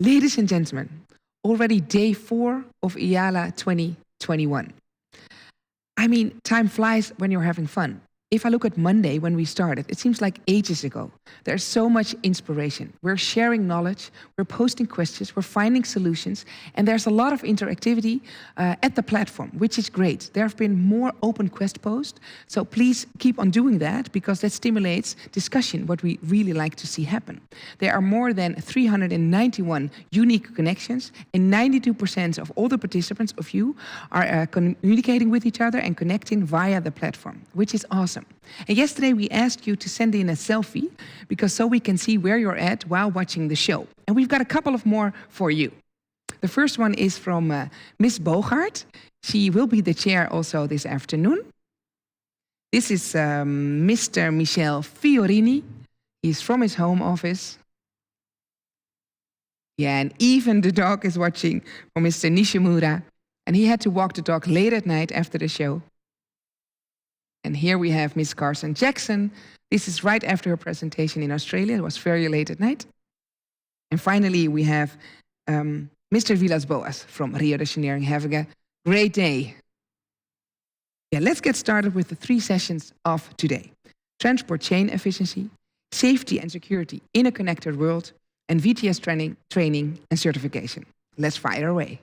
Ladies and gentlemen, already day 4 of IALA 2021. I mean, time flies when you're having fun. If I look at Monday when we started, it seems like ages ago. There's so much inspiration. We're sharing knowledge, we're posting questions, we're finding solutions, and there's a lot of interactivity at the platform, which is great. There have been more open quest posts, so please keep on doing that because that stimulates discussion, what we really like to see happen. There are more than 391 unique connections, and 92% of all the participants of you are communicating with each other and connecting via the platform, which is awesome. And yesterday we asked you to send in a selfie because so we can see where you're at while watching the show. And we've got a couple of more for you. The first one is from Miss Bogaert. She will be the chair also this afternoon. This is Mr. Michel Fiorini. He's from his home office. Yeah, and even the dog is watching for Mr. Nishimura. And he had to walk the dog late at night after the show. And here we have Miss Carson Jackson. This is right after her presentation in Australia. It was very late at night. And finally, we have Mr. Vilas Boas from Rio de Janeiro having a great day. Yeah, let's get started with the 3 sessions of today. Transport chain efficiency, safety and security in a connected world, and VTS training and certification. Let's fire away.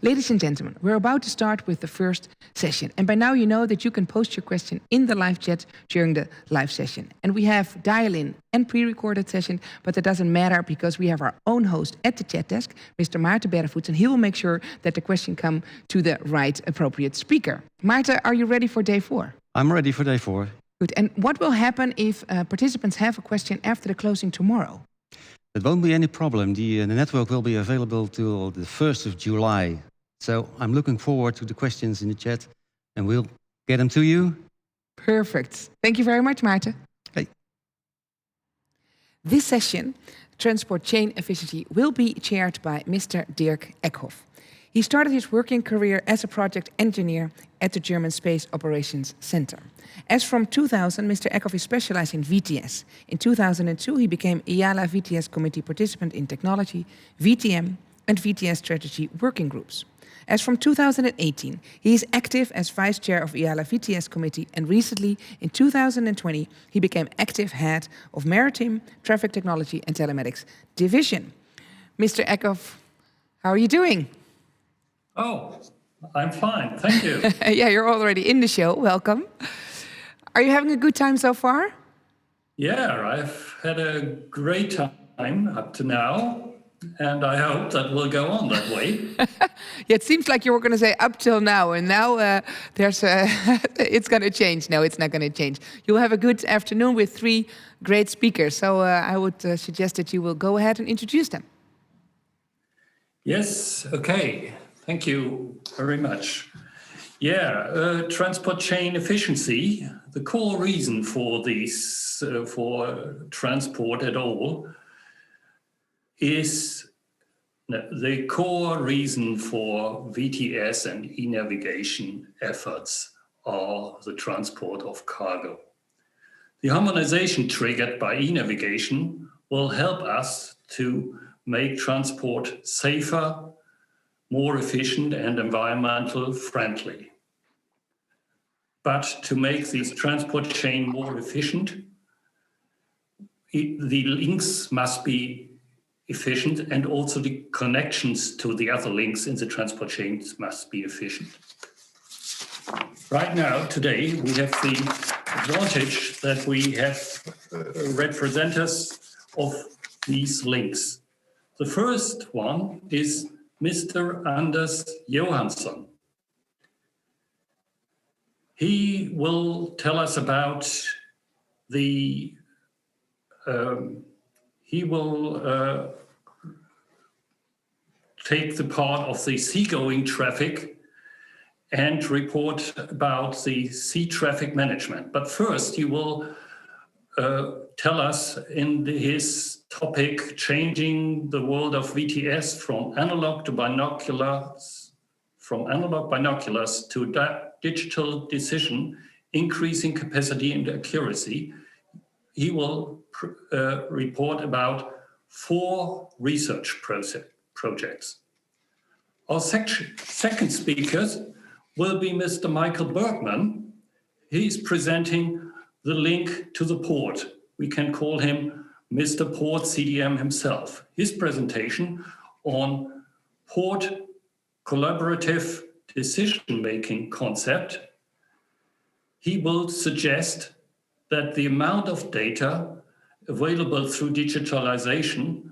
Ladies and gentlemen, we're about to start with the first session. And by now you know that you can post your question in the live chat during the live session. And we have dial-in and pre-recorded session, but that doesn't matter because we have our own host at the chat desk, Mr. Maarten Berrevoets, and he will make sure that the question come to the right appropriate speaker. Maarten, are you ready for day 4? I'm ready for day 4. Good. And what will happen if participants have a question after the closing tomorrow? It won't be any problem. The network will be available till the 1st of July. So I'm looking forward to the questions in the chat and we'll get them to you. Perfect. Thank you very much, Maarten. Hey. This session, Transport Chain Efficiency, will be chaired by Mr. Dirk Eckhoff. He started his working career as a project engineer at the German Space Operations Center. As from 2000, Mr. Eckhoff is specialized in VTS. In 2002, he became IALA VTS Committee participant in technology, VTM, and VTS strategy working groups. As from 2018, he is active as vice chair of IALA VTS Committee, and recently, in 2020, he became active head of Maritime, Traffic Technology and Telematics Division. Mr. Eckhoff, how are you doing? Oh, I'm fine, thank you. Yeah, you're already in the show, welcome. Are you having a good time so far? Yeah, I've had a great time up to now. And I hope that will go on that way. Yeah, it seems like you were going to say up till now, and now it's going to change. No, it's not going to change. You'll have a good afternoon with 3 great speakers. So I would suggest that you will go ahead and introduce them. Yes, okay. Thank you very much. Yeah, transport chain efficiency. The core reason for these, for transport at all, is the core reason for VTS and e-navigation efforts are the transport of cargo. The harmonization triggered by e-navigation will help us to make transport safer, more efficient and environmental friendly. But to make this transport chain more efficient, the links must be efficient, and also the connections to the other links in the transport chains must be efficient. Right now, today, we have the advantage that we have representatives of these links. The first one is Mr. Anders Johansson. He will tell us about the he will take the part of the seagoing traffic and report about the sea traffic management. But first, he will tell us in his topic, Changing the World of VTS from analog binoculars to digital decision, increasing capacity and accuracy. He will report about 4 research projects. Our second speaker will be Mr. Michael Bergman. He's presenting the link to the port. We can call him Mr. Port CDM himself. His presentation on port collaborative decision-making concept, he will suggest that the amount of data available through digitalization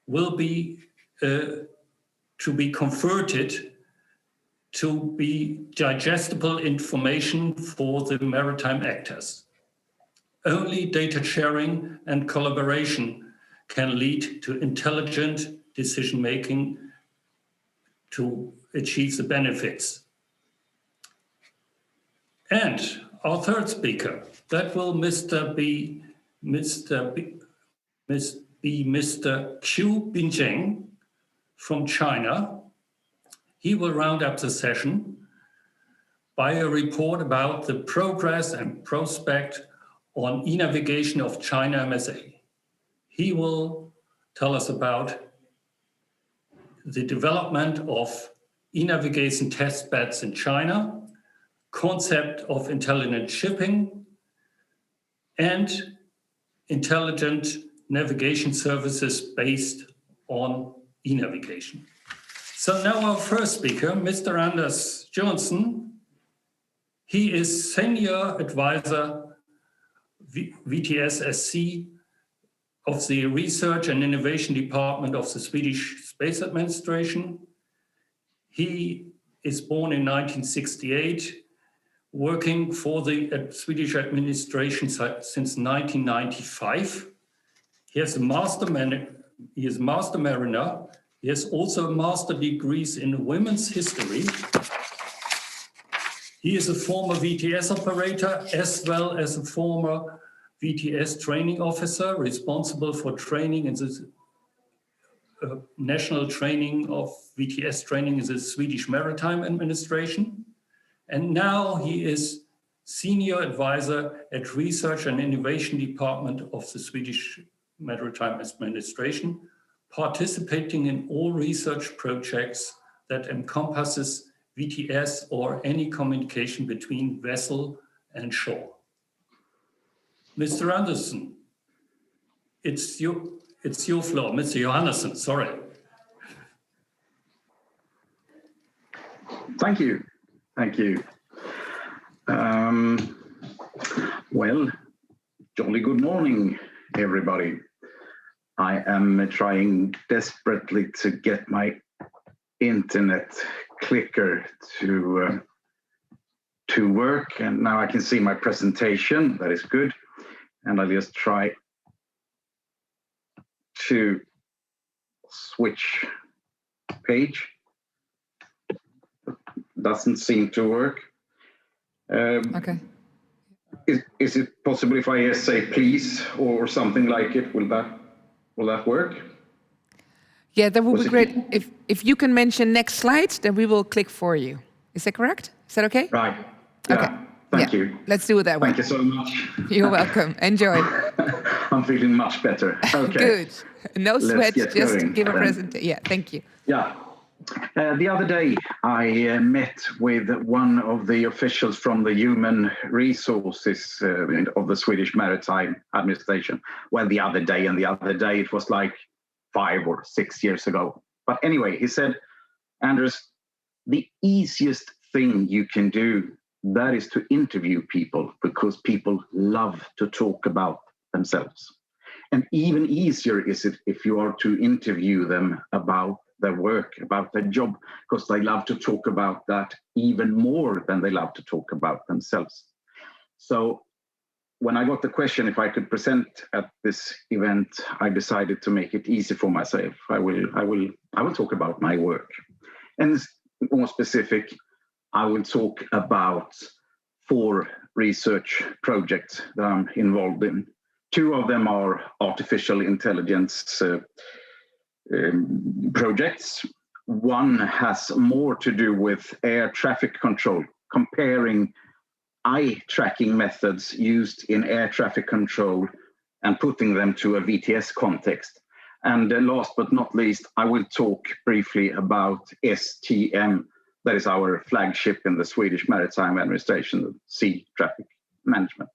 will be to be converted to be digestible information for the maritime actors. Only data sharing and collaboration can lead to intelligent decision-making to achieve the benefits. And our third speaker, that will be Mr. Qiu Binzheng from China. He will round up the session by a report about the progress and prospect on e-navigation of China MSA. He will tell us about the development of e-navigation test beds in China, concept of intelligent shipping, and intelligent navigation services based on e-navigation. So now our first speaker, Mr. Anders Johnson. He is Senior Advisor VTS-SC of the Research and Innovation Department of the Swedish Space Administration. He is born in 1968, working for the Swedish administration since 1995. He is Master Mariner. He has also master degrees in women's history. He is a former VTS operator as well as a former VTS training officer responsible for training in the national training of VTS training in the Swedish Maritime Administration. And now he is Senior Advisor at Research and Innovation Department of the Swedish Maritime Administration, participating in all research projects that encompasses VTS or any communication between vessel and shore. Mr. Anderson, it's your floor. Mr. Johannesson, sorry. Thank you. Well, jolly good morning, everybody. I am trying desperately to get my internet clicker to work, and now I can see my presentation. That is good. And I'll just try to switch page. Doesn't seem to work. Okay. Is it possible if I just say please or something like it? Will that work? Yeah, that would be great. If you can mention next slide, then we will click for you. Is that correct? Is that okay? Right. Yeah. Okay. Thank you. Let's do it that way. Thank you so much. You're welcome. Enjoy. I'm feeling much better. Okay. Good. No sweat. Just going, give a presentation. Yeah. Thank you. Yeah. The other day, I met with one of the officials from the human resources of the Swedish Maritime Administration. Well, the other day, it was like 5 or 6 years ago. But anyway, he said, Anders, the easiest thing you can do, that is to interview people, because people love to talk about themselves. And even easier is it if you are to interview them about their work, about their job, because they love to talk about that even more than they love to talk about themselves. So when I got the question if I could present at this event, I decided to make it easy for myself. I will talk about my work. And more specific, I will talk about 4 research projects that I'm involved in. Two of them are artificial intelligence projects. One has more to do with air traffic control, comparing eye tracking methods used in air traffic control and putting them to a VTS context. And last but not least, I will talk briefly about STM, that is our flagship in the Swedish Maritime Administration, the sea traffic management.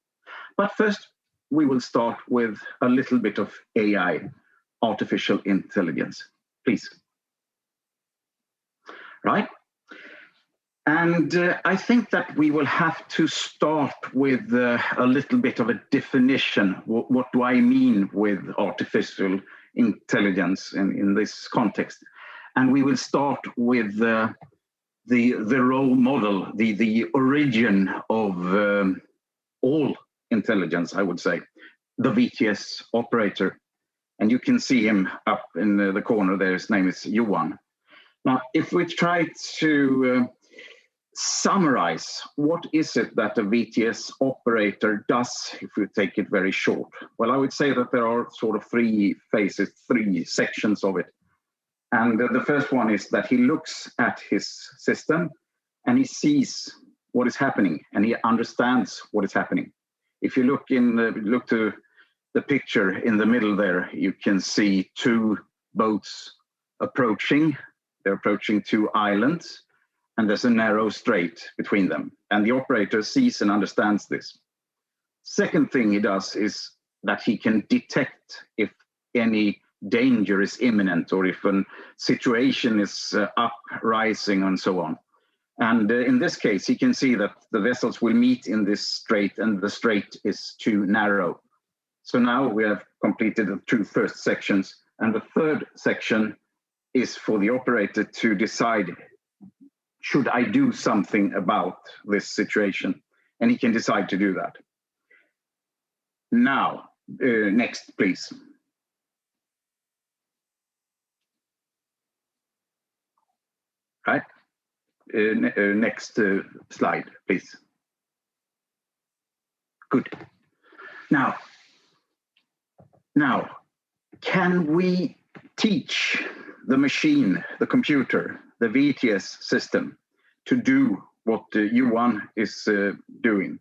But first, we will start with a little bit of AI, artificial intelligence. Please. Right? And I think that we will have to start with a little bit of a definition. What do I mean with artificial intelligence in this context? And we will start with the role model, the origin of all intelligence, I would say, the VTS operator. And you can see him up in the corner there. His name is Johan. Now, if we try to summarize, what is it that a VTS operator does, if we take it very short? Well, I would say that there are sort of three phases, three sections of it. And the first one is that he looks at his system and he sees what is happening and he understands what is happening. If you look to the picture in the middle there, you can see two boats approaching. They're approaching two islands, and there's a narrow strait between them. And the operator sees and understands this. Second thing he does is that he can detect if any danger is imminent or if a situation is uprising and so on. And in this case, he can see that the vessels will meet in this strait and the strait is too narrow. So now we have completed the two first sections. And the third section is for the operator to decide, should I do something about this situation? And he can decide to do that. Now, next, please. Right. Next slide, please. Good. Now, can we teach the machine, the computer, the VTS system to do what Johan is doing?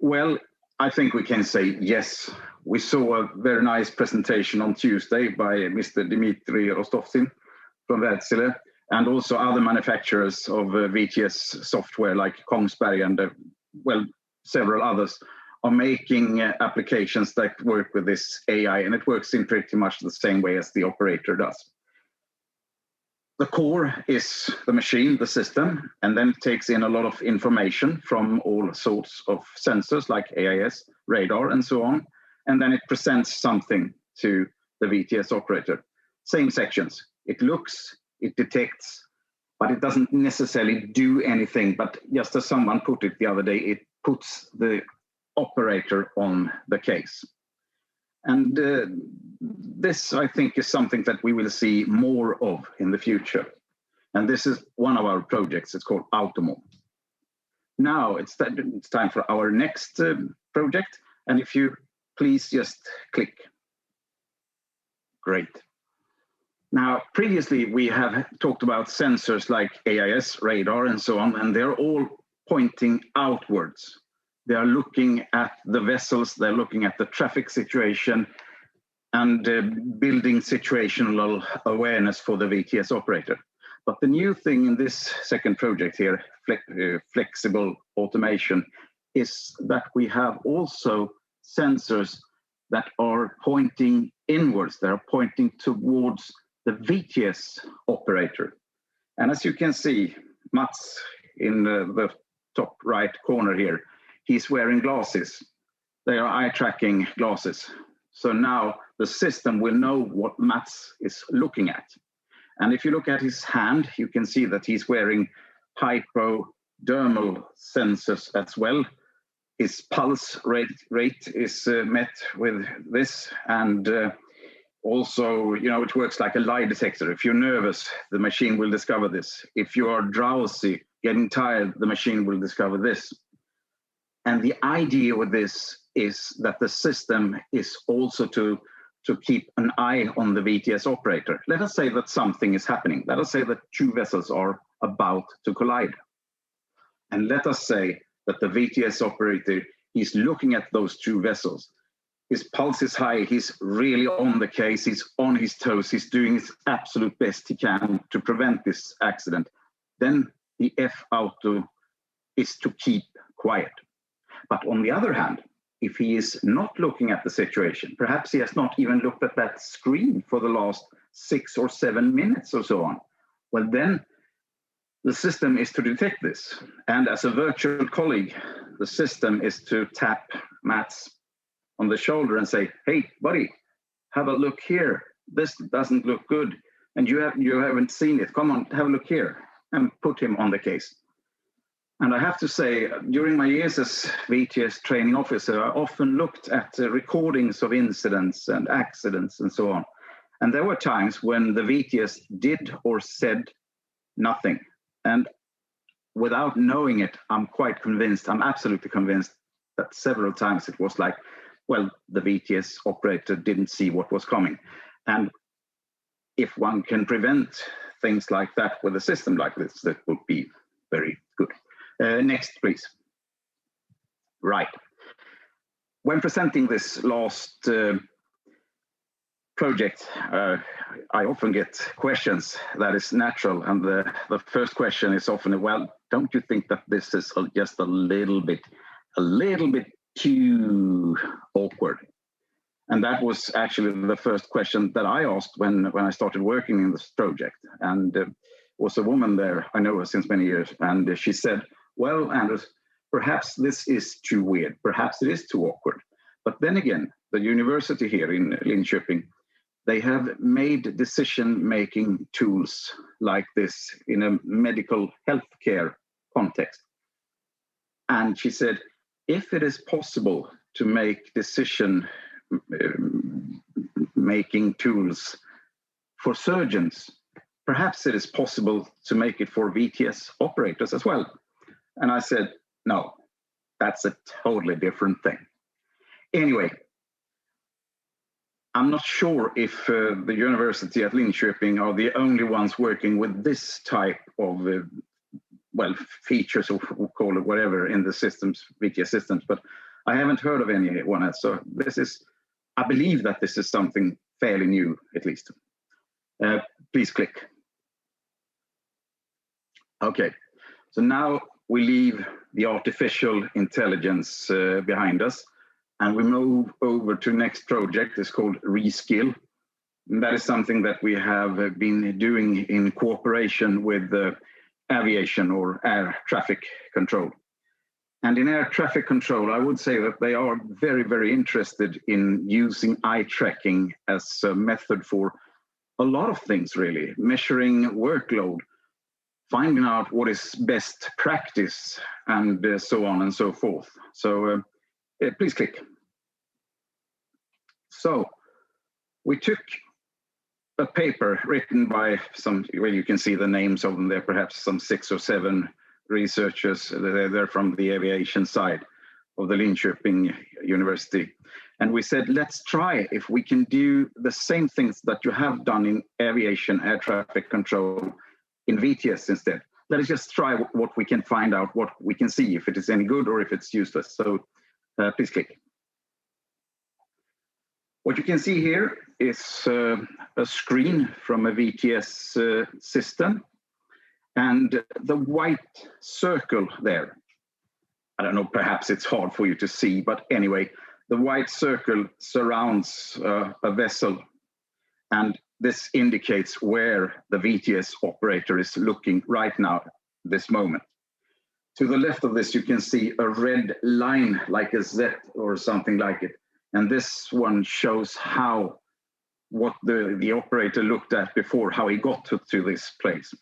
Well, I think we can say yes. We saw a very nice presentation on Tuesday by Mr. Dmitry Rostovtsin from Wärtsilä, and also other manufacturers of VTS software like Kongsberg and, several others are making applications that work with this AI, and it works in pretty much the same way as the operator does. The core is the machine, the system, and then it takes in a lot of information from all sorts of sensors like AIS, radar, and so on, and then it presents something to the VTS operator. Same sections. It looks, it detects, but it doesn't necessarily do anything. But just as someone put it the other day, it puts the operator on the case. And this, I think, is something that we will see more of in the future. And this is one of our projects. It's called Automo. Now it's time for our next project. And if you please just click. Great. Now, previously, we have talked about sensors like AIS, radar, and so on, and they're all pointing outwards. They are looking at the vessels, they're looking at the traffic situation, and building situational awareness for the VTS operator. But the new thing in this second project here, flexible automation, is that we have also sensors that are pointing inwards. They're pointing towards the VTS operator. And as you can see, Mats in the top right corner here, he's wearing glasses. They are eye tracking glasses. So now the system will know what Mats is looking at. And if you look at his hand, you can see that he's wearing hypodermal sensors as well. His pulse rate is met with this. And also, it works like a lie detector. If you're nervous, the machine will discover this. If you are drowsy, getting tired, the machine will discover this. And the idea with this is that the system is also to keep an eye on the VTS operator. Let us say that something is happening. Let us say that two vessels are about to collide. And let us say that the VTS operator is looking at those two vessels. His pulse is high, he's really on the case, he's on his toes, he's doing his absolute best he can to prevent this accident. Then the F-auto is to keep quiet. But on the other hand, if he is not looking at the situation, perhaps he has not even looked at that screen for the last 6 or 7 minutes or so on, well then the system is to detect this. And as a virtual colleague, the system is to tap Mats on the shoulder and say, hey, buddy, have a look here. This doesn't look good. And you haven't seen it. Come on, have a look here, and put him on the case. And I have to say, during my years as VTS training officer, I often looked at recordings of incidents and accidents and so on. And there were times when the VTS did or said nothing. And without knowing it, I'm absolutely convinced that several times it was like, well, the VTS operator didn't see what was coming. And if one can prevent things like that with a system like this, that would be very good. Next, please. Right. When presenting this last project, I often get questions. That is natural. And the first question is often, well, don't you think that this is just a little bit too awkward? And that was actually the first question that I asked when I started working in this project. And was a woman there, I know her since many years, and she said, well, Anders, perhaps this is too weird, perhaps it is too awkward. But then again, the university here in Linköping, they have made decision-making tools like this in a medical healthcare context. And she said, if it is possible to make decision-making tools for surgeons, perhaps it is possible to make it for VTS operators as well. And I said, no, that's a totally different thing. Anyway, I'm not sure if the university at Linköping are the only ones working with this type of, features, or call it whatever, in the systems, VTS systems, but I haven't heard of anyone else. So I believe that this is something fairly new, at least. Please click. Okay, so now we leave the artificial intelligence behind us, and we move over to next project. It's called Reskill. And that is something that we have been doing in cooperation with aviation or air traffic control. And in air traffic control, I would say that they are very, very interested in using eye tracking as a method for a lot of things, really. Measuring workload, finding out what is best practice, and so on and so forth. So please click. So we took a paper written by some, well, you can see the names of them there, perhaps some 6 or 7 researchers. They're from the aviation side of the Linköping University. And we said, let's try if we can do the same things that you have done in aviation air traffic control in VTS instead. Let us just try what we can find out, what we can see, if it is any good or if it's useless. So please click. What you can see here is a screen from a VTS system, and the white circle there, I don't know, perhaps it's hard for you to see, but anyway, the white circle surrounds a vessel, and this indicates where the VTS operator is looking right now, this moment. To the left of this, you can see a red line like a Z or something like it. And this one shows what the operator looked at before, how he got to this place.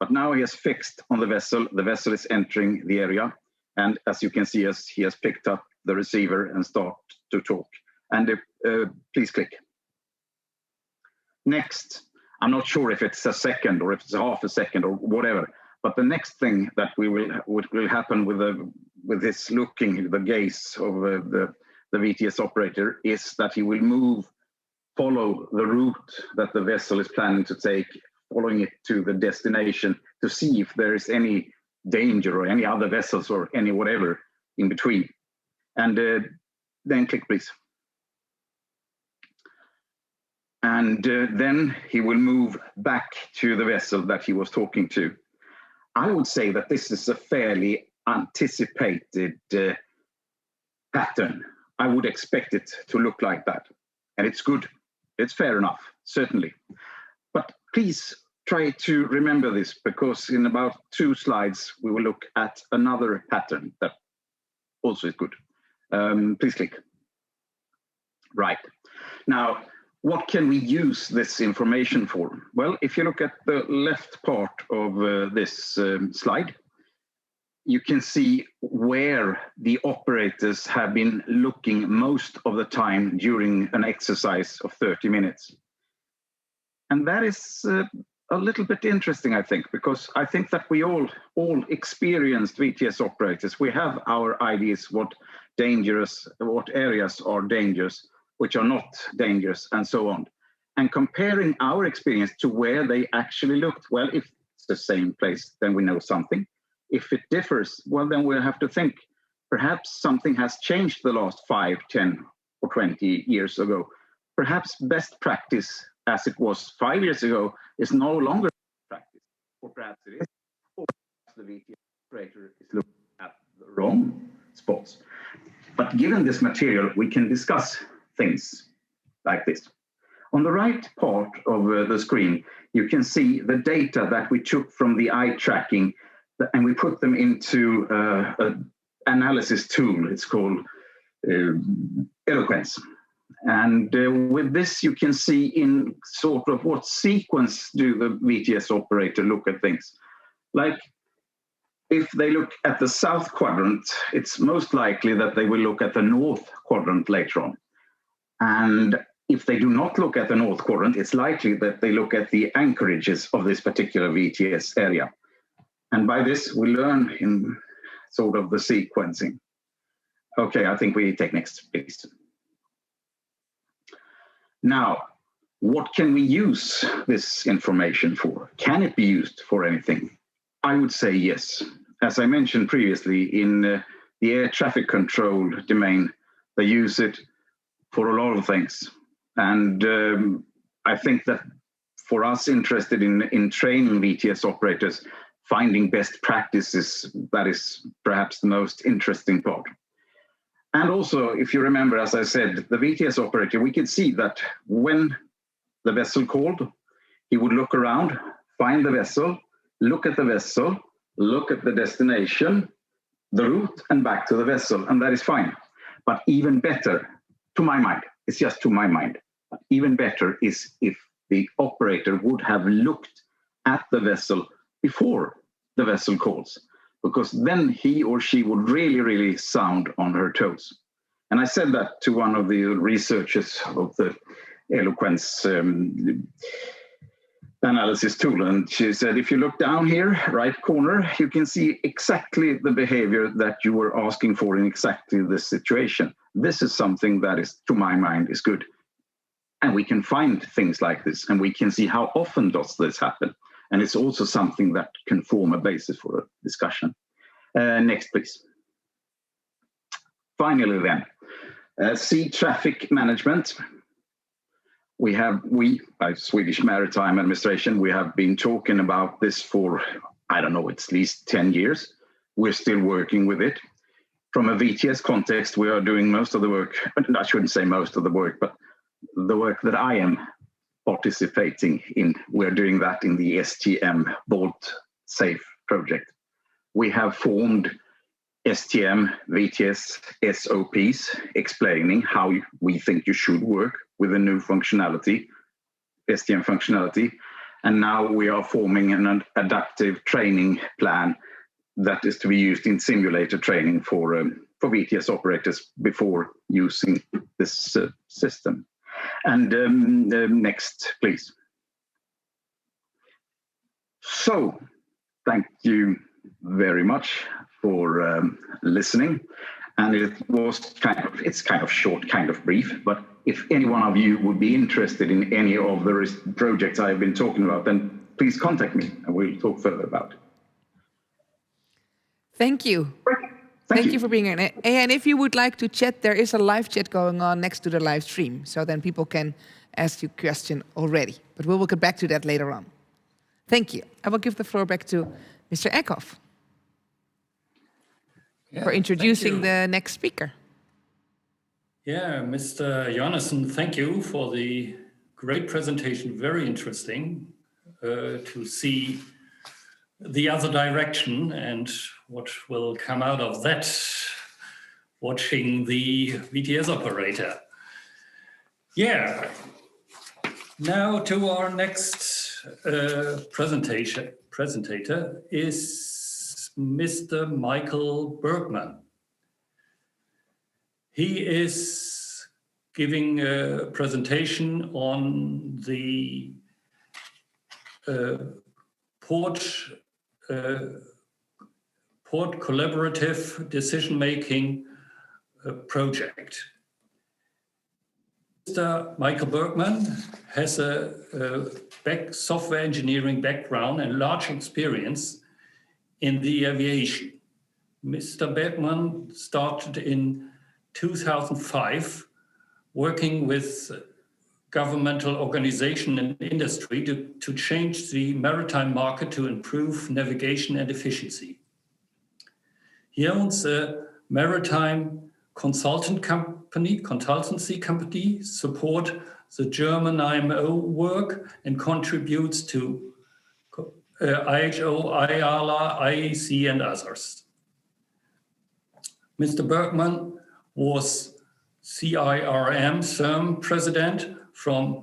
But now he has fixed on the vessel is entering the area. And as you can see, he has picked up the receiver and start to talk. And please click. Next, I'm not sure if it's a second or if it's half a second or whatever, but the next thing that will happen with this looking, the gaze of the the VTS operator is that he will follow the route that the vessel is planning to take, following it to the destination to see if there is any danger or any other vessels or any whatever in between. And then click, please. And then he will move back to the vessel that he was talking to. I would say that this is a fairly anticipated pattern. I would expect it to look like that. And it's good. It's fair enough, certainly. But please try to remember this, because in about 2 slides, we will look at another pattern that also is good. Please click. Right. Now, what can we use this information for? Well, if you look at the left part of this slide, you can see where the operators have been looking most of the time during an exercise of 30 minutes. And that is a little bit interesting, I think, because I think that we all experienced VTS operators. We have our ideas what areas are dangerous, which are not dangerous, and so on. And comparing our experience to where they actually looked, well, if it's the same place, then we know something. If it differs, well, then we'll have to think perhaps something has changed the last 5, 10, or 20 years ago. Perhaps best practice as it was 5 years ago is no longer practice, or perhaps it is, or perhaps the VTS operator is looking at the wrong spots. But given this material, we can discuss things like this. On the right part of the screen, you can see the data that we took from the eye tracking, and we put them into an analysis tool. It's called Eloquence. And with this, you can see in sort of what sequence do the VTS operator look at things. Like, if they look at the south quadrant, it's most likely that they will look at the north quadrant later on. And if they do not look at the north quadrant, it's likely that they look at the anchorages of this particular VTS area. And by this, we learn in sort of the sequencing. Okay, I think we take next, please. Now, what can we use this information for? Can it be used for anything? I would say yes. As I mentioned previously, in the air traffic control domain, they use it for a lot of things. And I think that for us interested in training VTS operators, finding best practices, that is perhaps the most interesting part. And also, if you remember, as I said, the VTS operator, we could see that when the vessel called, he would look around, find the vessel, look at the vessel, look at the destination, the route, and back to the vessel, and that is fine. But even better, to my mind, it's just to my mind, even better is if the operator would have looked at the vessel before the vessel calls, because then he or she would really, really sound on her toes. And I said that to one of the researchers of the Eloquence analysis tool, and she said, if you look down here, right corner, you can see exactly the behavior that you were asking for in exactly this situation. This is something that is, to my mind, is good. And we can find things like this, and we can see how often does this happen. And it's also something that can form a basis for a discussion. Next, please. Finally then, sea traffic management. We, Swedish Maritime Administration, we have been talking about this for, I don't know, at least 10 years. We're still working with it. From a VTS context, we are doing most of the work, I shouldn't say most of the work, but the work that I am participating in, we're doing that in the STM Bolt Safe project. We have formed STM VTS SOPs explaining how we think you should work with a new functionality, STM functionality. And now we are forming an adaptive training plan that is to be used in simulator training for VTS operators before using this system. And next, please. So, thank you very much for listening. And it's kind of short, kind of brief, but if any one of you would be interested in any of the projects I've been talking about, then please contact me and we'll talk further about it. Thank you. Thank you for being here. And if you would like to chat, there is a live chat going on next to the live stream. So then people can ask you a question already. But we will get back to that later on. Thank you. I will give the floor back to Mr. Eckhoff for introducing the next speaker. Yeah, Mr. Jonassen, thank you for the great presentation. Very interesting to see the other direction and what will come out of that, watching the VTS operator. Yeah, now to our next presentator is Mr. Michael Bergman. He is giving a presentation on the port collaborative decision-making project. Mr. Michael Bergman has a software engineering background and large experience in the aviation. Mr. Bergman started in 2005 working with governmental organization and industry to change the maritime market to improve navigation and efficiency. He owns a maritime consultancy company, support the German IMO work and contributes to IHO, IALA, IEC and others. Mr. Bergman was CIRM CERM president from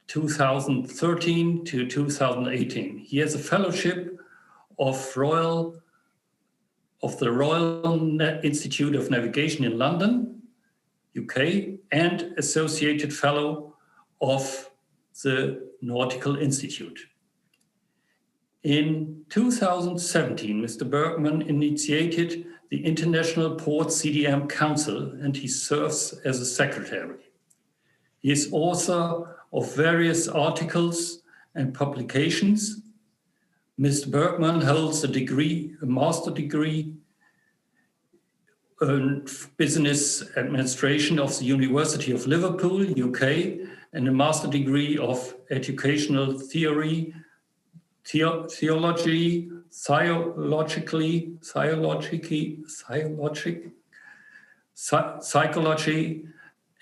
2013 to 2018. He has a fellowship of the Royal Institute of Navigation in London, UK, and associated fellow of the Nautical Institute. In 2017, Mr. Bergman initiated the International Port CDM Council, and he serves as a secretary. He is author of various articles and publications. Mr. Bergman holds a master degree in business administration of the University of Liverpool, UK, and a master degree of educational theory, theology, psychology,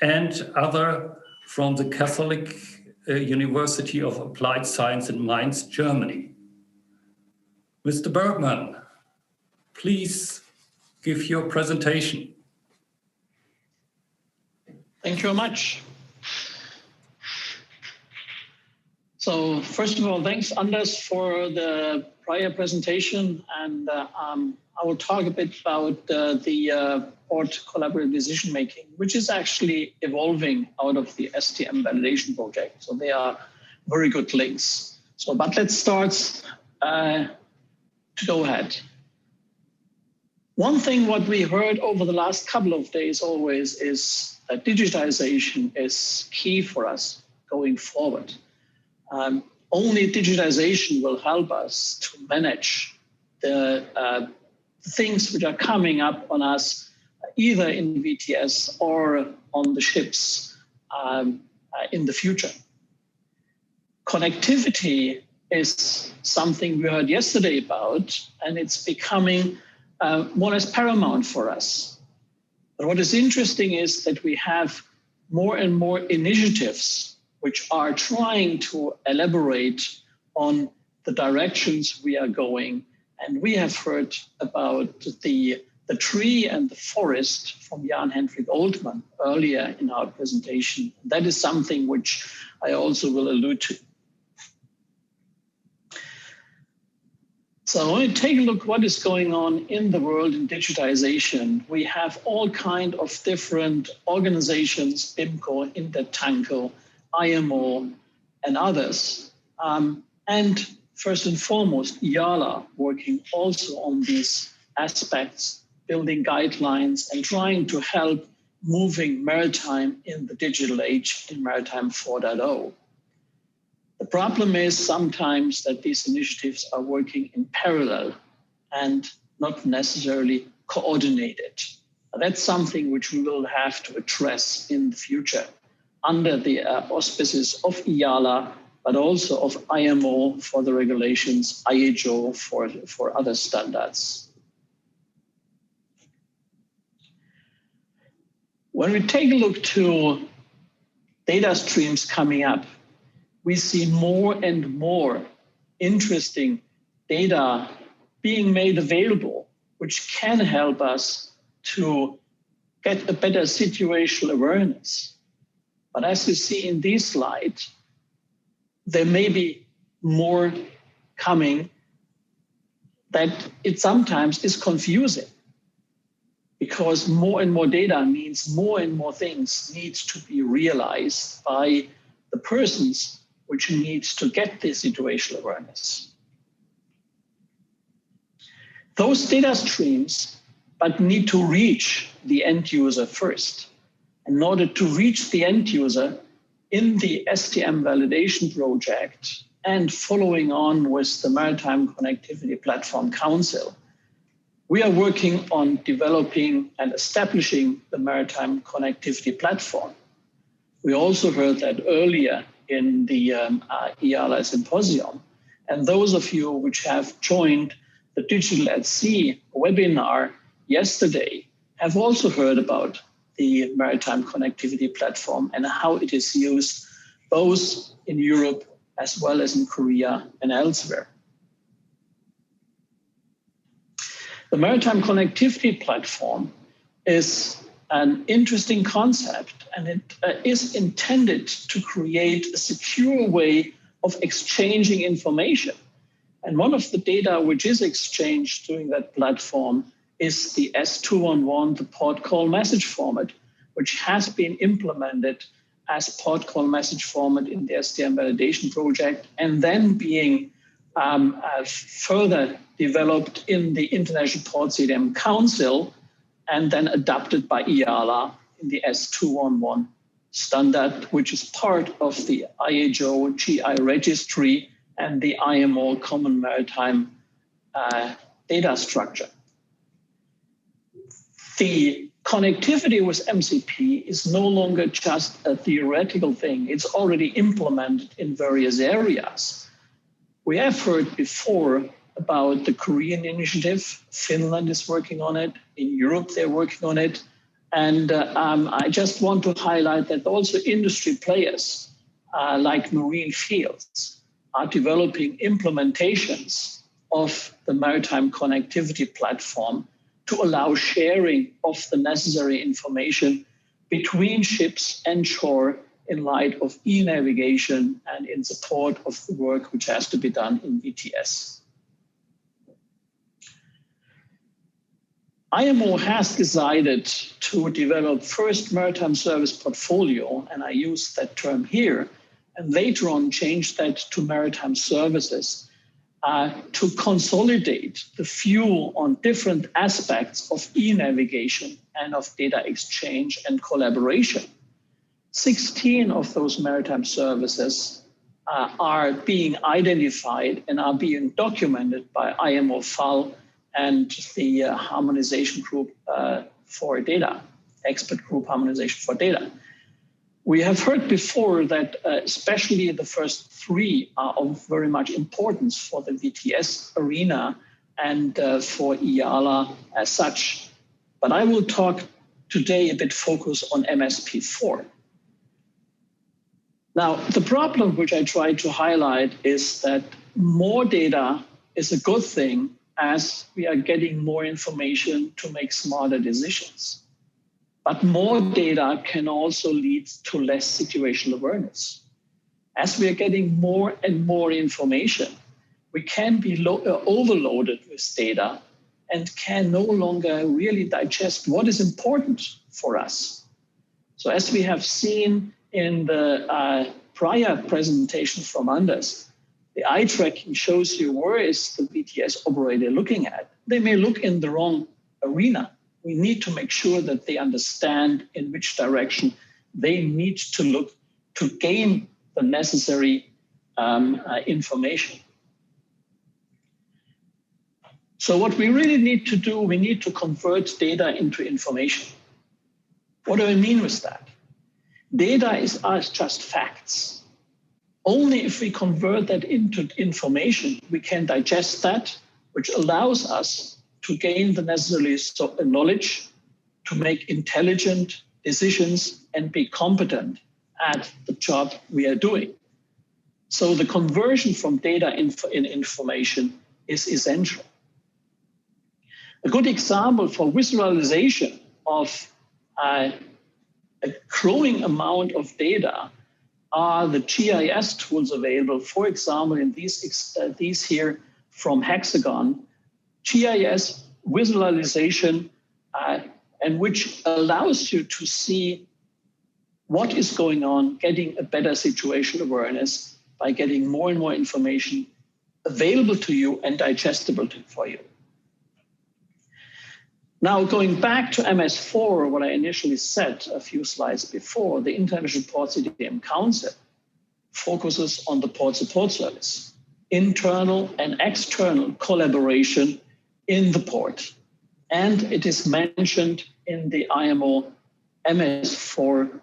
and other from the Catholic University of Applied Science in Mainz, Germany. Mr. Bergman, please give your presentation. Thank you very much. So first of all, thanks, Anders, for the prior presentation. And I will talk a bit about the port collaborative decision-making, which is actually evolving out of the STM validation project. So they are very good links. So, but let's start to go ahead. One thing what we heard over the last couple of days always is that digitization is key for us going forward. Only digitization will help us to manage the things which are coming up on us, either in VTS or on the ships in the future. Connectivity is something we heard yesterday about, and it's becoming more or less paramount for us. But what is interesting is that we have more and more initiatives which are trying to elaborate on the directions we are going. And we have heard about the tree and the forest from Jan-Hendrik Oldman earlier in our presentation. That is something which I also will allude to. So when we take a look what is going on in the world in digitization, we have all kinds of different organizations, BIMCO, Intertanko, IMO, and others. And first and foremost, IALA working also on these aspects building guidelines and trying to help moving maritime in the digital age in Maritime 4.0. The problem is sometimes that these initiatives are working in parallel and not necessarily coordinated. That's something which we will have to address in the future under the auspices of IALA, but also of IMO for the regulations, IAJO for other standards. When we take a look to data streams coming up, we see more and more interesting data being made available, which can help us to get a better situational awareness. But as you see in this slide, there may be more coming that it sometimes is confusing, because more and more data means more and more things need to be realized by the persons which needs to get this situational awareness. Those data streams but need to reach the end user first. In order to reach the end user in the STM validation project and following on with the Maritime Connectivity Platform Council, we are working on developing and establishing the Maritime Connectivity Platform. We also heard that earlier in the IALA Symposium, and those of you which have joined the Digital at Sea webinar yesterday have also heard about the Maritime Connectivity Platform and how it is used both in Europe as well as in Korea and elsewhere. The Maritime Connectivity Platform is an interesting concept, and it is intended to create a secure way of exchanging information. And one of the data which is exchanged during that platform is the S211, the port call message format, which has been implemented as port call message format in the STM validation project, and then being further developed in the International Port CDM Council, and then adopted by IALA in the S211 standard, which is part of the IAJO GI registry and the IMO Common Maritime Data Structure. The connectivity with MCP is no longer just a theoretical thing. It's already implemented in various areas. We have heard before about the Korean initiative. Finland is working on it. In Europe, they're working on it. And I just want to highlight that also industry players like marine fields are developing implementations of the Maritime Connectivity Platform to allow sharing of the necessary information between ships and shore in light of e-navigation and in support of the work which has to be done in VTS. IMO has decided to develop first maritime service portfolio, and I use that term here, and later on change that to maritime services to consolidate the view on different aspects of e-navigation and of data exchange and collaboration. 16 of those maritime services are being identified and are being documented by IMO FAL and the Harmonization Group for Data, Expert Group Harmonization for Data. We have heard before that especially the first three are of very much importance for the VTS arena and for IALA as such. But I will talk today a bit focus on MSP4. Now, the problem which I try to highlight is that more data is a good thing as we are getting more information to make smarter decisions. But more data can also lead to less situational awareness. As we are getting more and more information, we can be overloaded with data and can no longer really digest what is important for us. So as we have seen in the prior presentation from Anders, the eye tracking shows you where is the VTS operator looking at. They may look in the wrong arena. we need to make sure that they understand in which direction they need to look to gain the necessary information. So what we really need to do, we need to convert data into information. What do I mean with that? Data is just facts. Only if we convert that into information, we can digest that, which allows us to gain the necessary knowledge, to make intelligent decisions and be competent at the job we are doing. So the conversion from data in information is essential. A good example for visualization of a growing amount of data are the GIS tools available. For example, in these here from Hexagon, GIS visualization, and which allows you to see what is going on, getting a better situational awareness by getting more and more information available to you and digestible for you. Now, going back to MS4, what I initially said a few slides before, the International Port CDM Council focuses on the port support service, internal and external collaboration in the port. And it is mentioned in the IMO MS4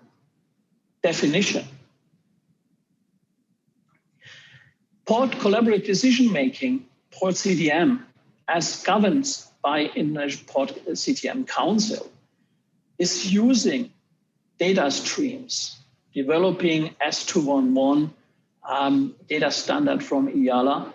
definition. Port collaborative decision-making, Port CDM, as governed by International Port CDM Council, is using data streams, developing S211 data standard from IALA,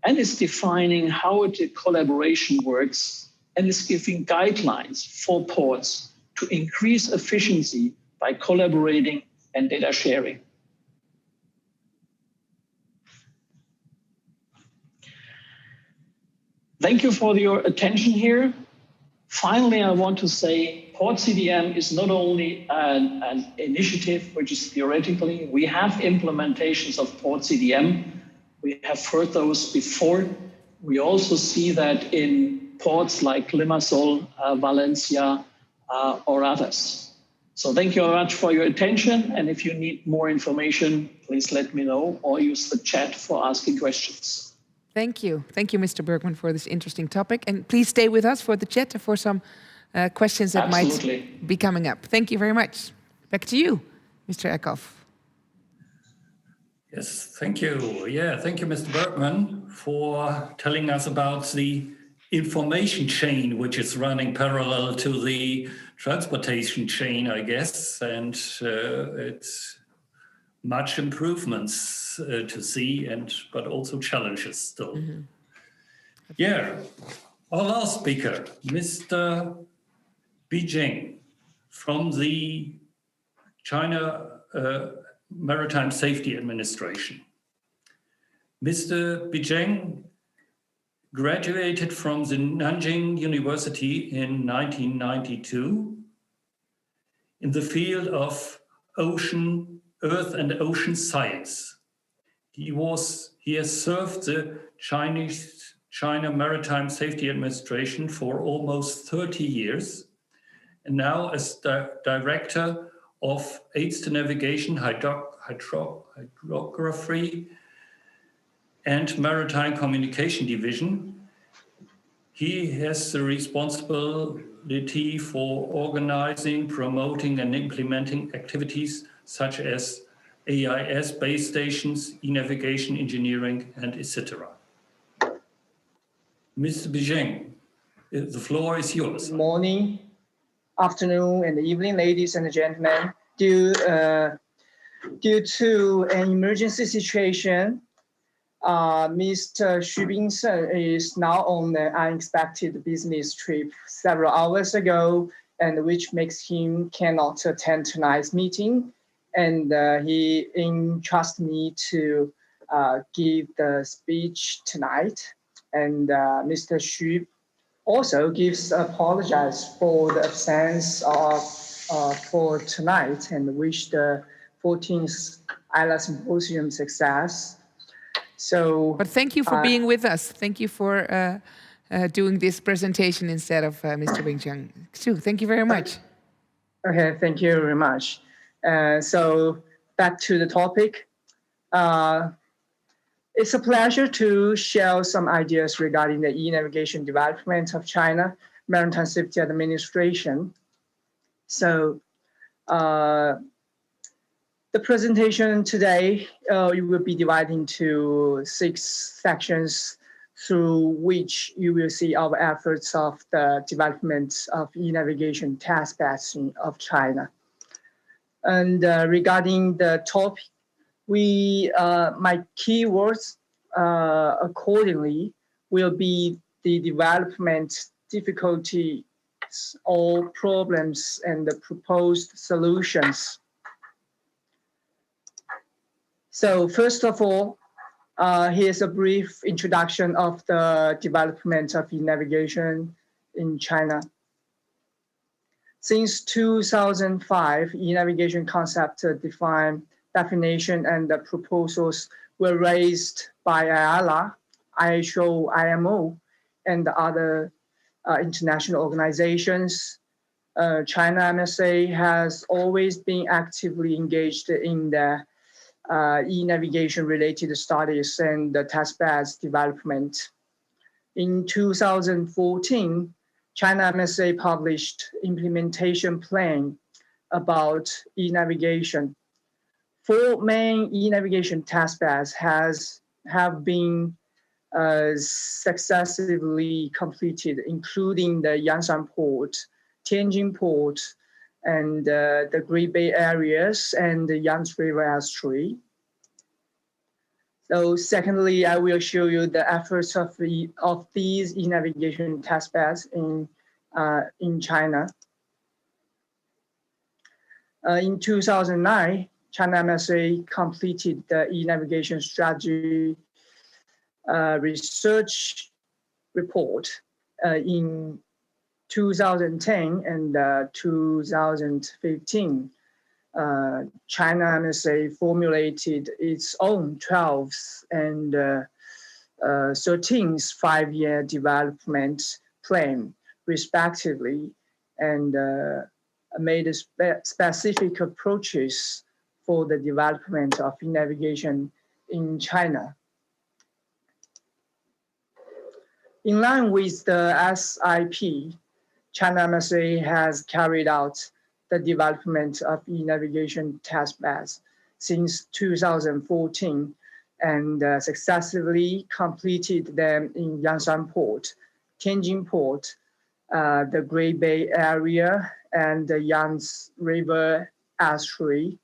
and is defining how the collaboration works, and is giving guidelines for ports to increase efficiency by collaborating and data sharing. Thank you for your attention here. Finally, I want to say Port CDM is not only an initiative which is theoretically, we have implementations of Port CDM. We have heard those before. We also see that in ports like Limassol, Valencia, or others. So thank you very much for your attention. And if you need more information, please let me know or use the chat for asking questions. Thank you. Thank you, Mr. Bergman, for this interesting topic. And please stay with us for the chat and for some questions that might be coming up. Thank you very much. Back to you, Mr. Eckhoff. Yes, thank you. Yeah, thank you, Mr. Bergman, for telling us about the information chain, which is running parallel to the transportation chain, I guess. And it's much improvements to see, but also challenges still. Mm-hmm. Yeah, our last speaker, Mr. Bijing from the China Maritime Safety Administration. Mr. Bijing graduated from the Nanjing University in 1992 in the field of Earth and Ocean Science. He has served the China Maritime Safety Administration for almost 30 years, and now as Director of Aids to Navigation, Hydrography, and Maritime Communication Division. He has the responsibility for organizing, promoting, and implementing activities such as AIS base stations, e-navigation, engineering, and etc. Mr. Bijing, the floor is yours. Good morning, afternoon, and evening, ladies and gentlemen. Due to an emergency situation, Mr. Xu Bingsheng is now on an unexpected business trip several hours ago, and which makes him cannot attend tonight's meeting. And he entrusted me to give the speech tonight. And Mr. Xu also apologize for the absence for tonight and wish the 14th IALA Symposium success. But thank you for being with us. Thank you for doing this presentation instead of Mr. Wing Chang. Xu, thank you very much. Okay, thank you very much. So back to the topic. It's a pleasure to share some ideas regarding the e-navigation development of China Maritime Safety Administration. So the presentation today, you will be divided into 6 sections through which you will see our efforts of the development of e-navigation taskbeds of China. And regarding the topic, my keywords accordingly will be the development difficulties or problems and the proposed solutions. So first of all, here's a brief introduction of the development of e-navigation in China. Since 2005, e-navigation concept definition and the proposals were raised by IALA, IHO, IMO, and other international organizations. China MSA has always been actively engaged in the e-navigation related studies and the testbeds development. In 2014, China MSA published implementation plan about e-navigation. 4 main e-navigation testbeds have been successively completed, including the Yangshan Port, Tianjin Port, and the Great Bay areas and the Yangtze River estuary. So secondly, I will show you the efforts of these e-navigation testbeds in China. In 2009, China MSA completed the e-navigation strategy research report in 2010 and 2015. China MSA formulated its own 12th and 13th 5-year development plan, respectively, and made specific approaches for the development of navigation in China. In line with the SIP, China MSA has carried out the development of e-navigation testbeds since 2014 and successfully completed them in Yangshan Port, Tianjin Port, the Great Bay area, and the Yangtze River estuary.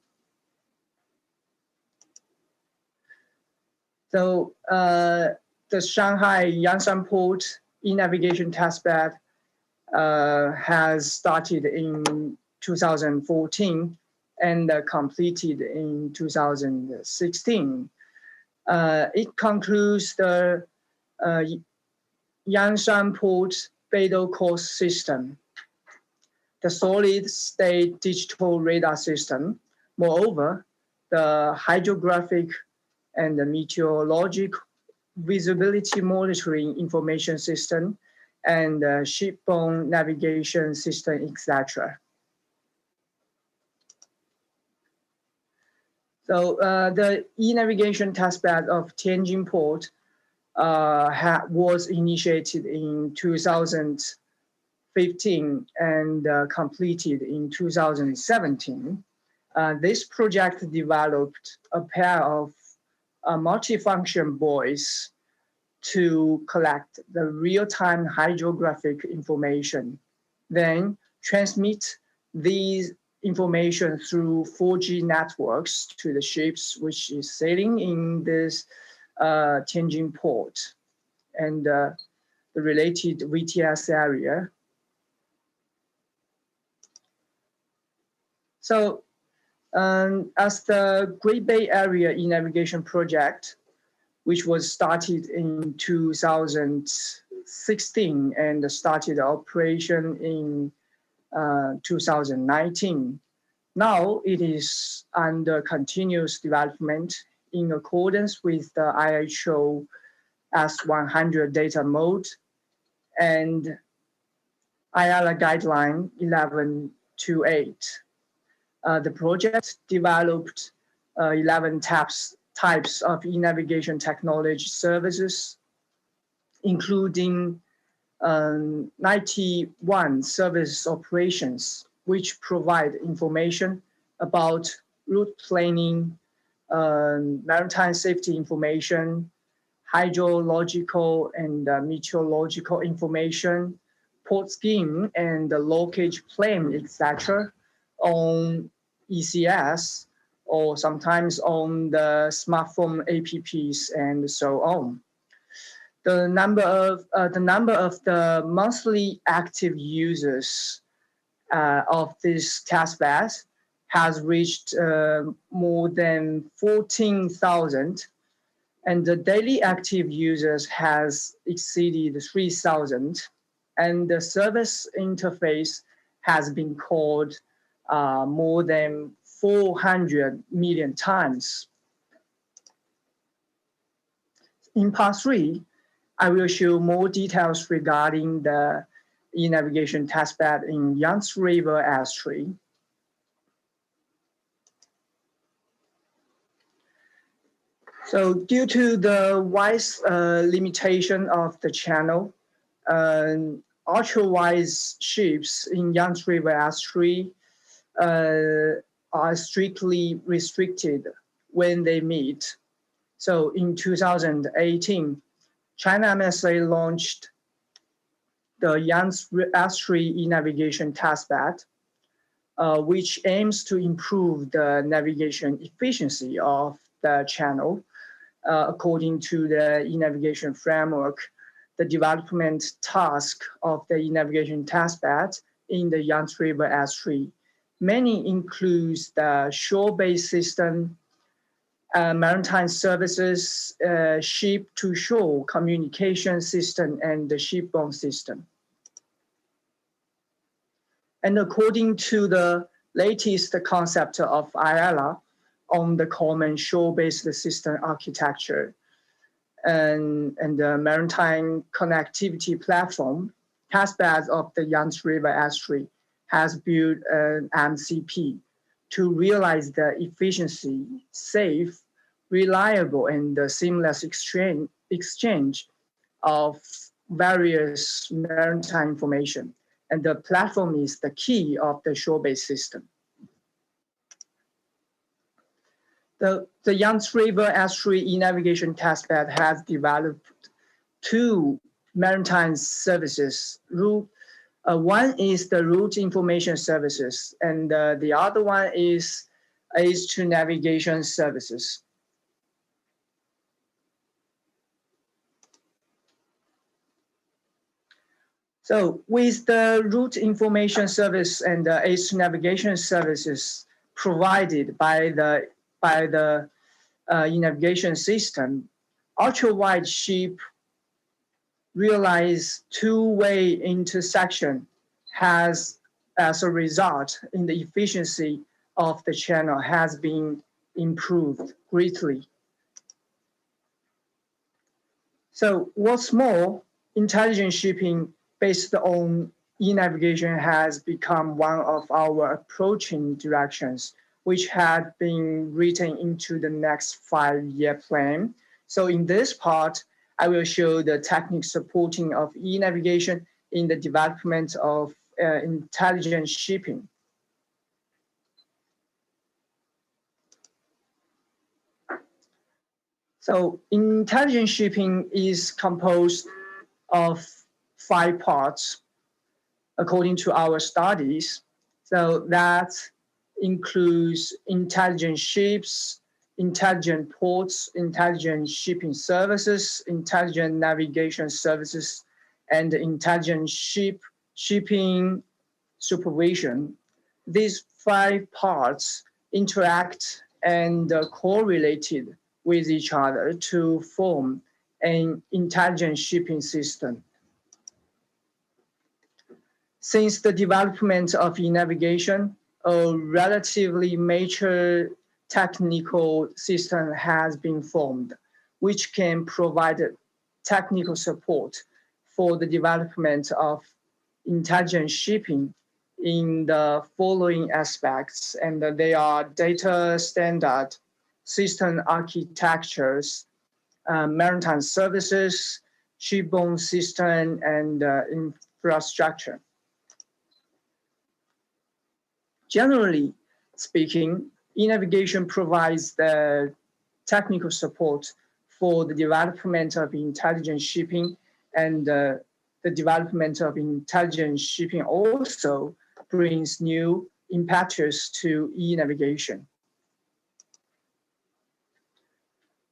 So the Shanghai Yangshan Port e-navigation testbed has started in 2014 and completed in 2016. It concludes the Yangshan Port Beidou course system, the solid-state digital radar system. Moreover, the hydrographic and the meteorologic visibility monitoring information system and shipborne navigation system, etc. So the e-navigation testbed of Tianjin Port was initiated in 2015 and completed in 2017. This project developed a pair of multifunction buoys to collect the real-time hydrographic information, then transmit these information through 4G networks to the ships which is sailing in this Tianjin Port and the related VTS area. So as the Great Bay Area e-navigation project, which was started in 2016 and started operation in 2019. Now it is under continuous development in accordance with the IHO S100 data mode and IALA Guideline 1128. The project developed 11 types of e-navigation technology services, including 91 service operations, which provide information about route planning, maritime safety information, hydrological and meteorological information, port scheme and the locage plan, etc., on ECS, or sometimes on the smartphone apps and so on. The number of the monthly active users of this testbed has reached more than 14,000, and the daily active users has exceeded 3,000, and the service interface has been called more than 400 million times. In part 3, I will show more details regarding the e-navigation testbed in Yangtze River estuary. So due to the wide limitation of the channel, ultra-wide ships in Yangtze River estuary are strictly restricted when they meet. So in 2018, China MSA launched the Yangtze Estuary e-navigation testbed, which aims to improve the navigation efficiency of the channel. According to the e-navigation framework, the development task of the e-navigation testbed in the Yangtze River estuary mainly includes the shore-based system, maritime services, ship-to-shore communication system, and the shipborne system. And according to the latest concept of IALA on the common shore-based system architecture and the maritime connectivity platform, testbed of the Yangtze River estuary has built an MCP to realize the efficiency, safe, reliable, and the seamless exchange of various maritime information. And the platform is the key of the shore-based system. The Yangtze River estuary e-navigation testbed has developed 2 maritime services. One is the route information services, and the other one is to navigation services. So with the route information service and the aids to navigation services provided by the e-navigation system, ultra-wide ship realize two-way intersection has, as a result, in the efficiency of the channel has been improved greatly. So what's more, intelligent shipping based on e-navigation has become one of our approaching directions, which had been written into the next 5-year plan. So in this part, I will show the technique supporting of e-navigation in the development of intelligent shipping. So intelligent shipping is composed of 5 parts according to our studies. So that includes intelligent ships, intelligent ports, intelligent shipping services, intelligent navigation services, and intelligent shipping supervision. These 5 parts interact and correlated with each other to form an intelligent shipping system. Since the development of e-navigation, a relatively mature technical system has been formed, which can provide technical support for the development of intelligent shipping in the following aspects, and they are data standard, system architectures, maritime services, shipborne system, and infrastructure. Generally speaking, e-navigation provides the technical support for the development of intelligent shipping, and the development of intelligent shipping also brings new impetus to e-navigation.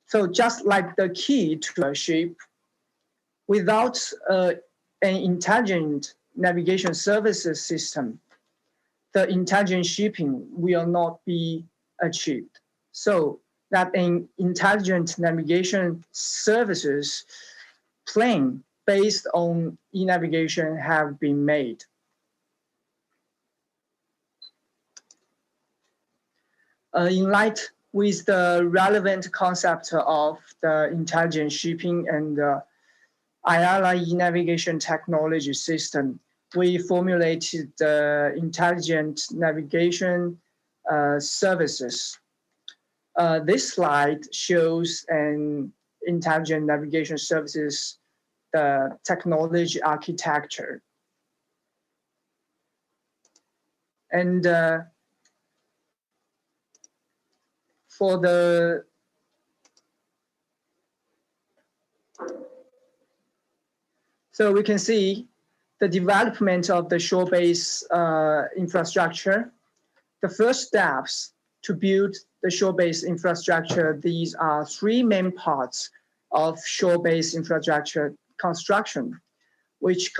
So just like the key to a ship, without an intelligent navigation services system, the intelligent shipping will not be achieved. So that an intelligent navigation services plan based on e-navigation have been made. In light with the relevant concept of the intelligent shipping and the IALA e-navigation technology system, we formulated the intelligent navigation services. This slide shows an intelligent navigation services, the technology architecture. And so we can see the development of the shore-based infrastructure. The first steps to build the shore-based infrastructure, these are three main parts of shore-based infrastructure construction, which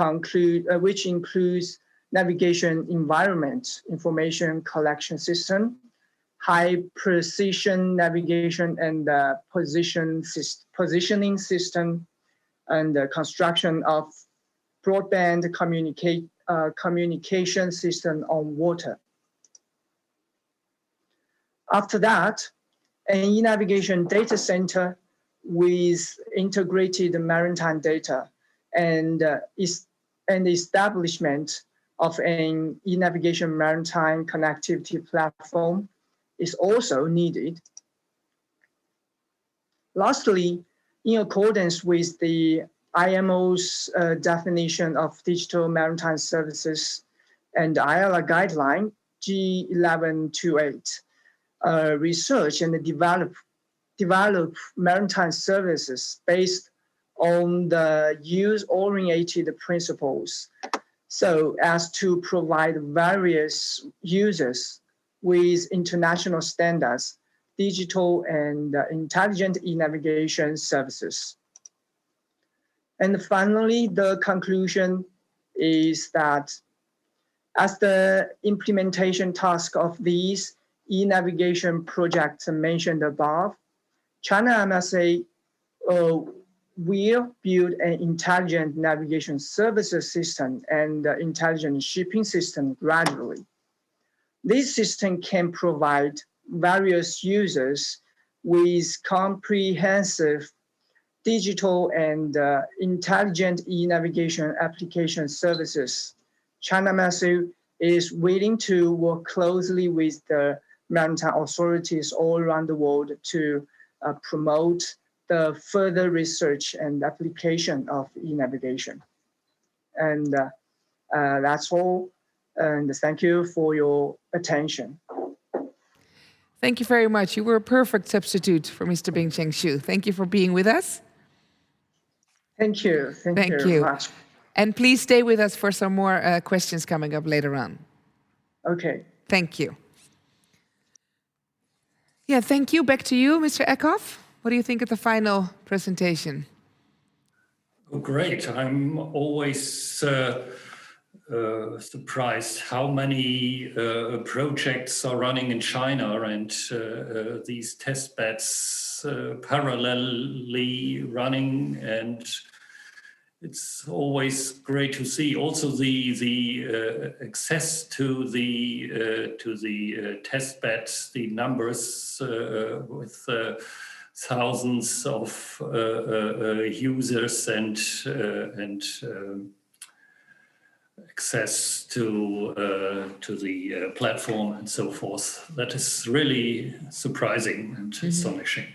includes navigation environment, information collection system, high precision navigation and positioning system, and the construction of broadband communication system on water. After that, an e-navigation data center with integrated maritime data and establishment of an e-navigation maritime connectivity platform is also needed. Lastly, in accordance with the IMO's definition of digital maritime services and IALA guideline G1128, research and develop maritime services based on the use-oriented principles, so as to provide various users with international standards, digital and intelligent e-navigation services. And finally, the conclusion is that as the implementation task of these e-navigation projects mentioned above, China MSA will build an intelligent navigation services system and intelligent shipping system gradually. This system can provide various users with comprehensive digital and intelligent e-navigation application services. China MSA is willing to work closely with the maritime authorities all around the world to promote the further research and application of e-navigation. And that's all. And thank you for your attention. Thank you very much. You were a perfect substitute for Mr. Bing-Cheng Xu. Thank you for being with us. Thank you. Thank you very much. And please stay with us for some more questions coming up later on. Okay. Thank you. Yeah, thank you. Back to you, Mr. Eckhoff. What do you think of the final presentation? Oh, great. I'm always surprised how many projects are running in China, and these test beds parallelly running, and it's always great to see. Also, the access to the test beds, the numbers with thousands of users and access to the platform and so forth. That is really surprising and astonishing.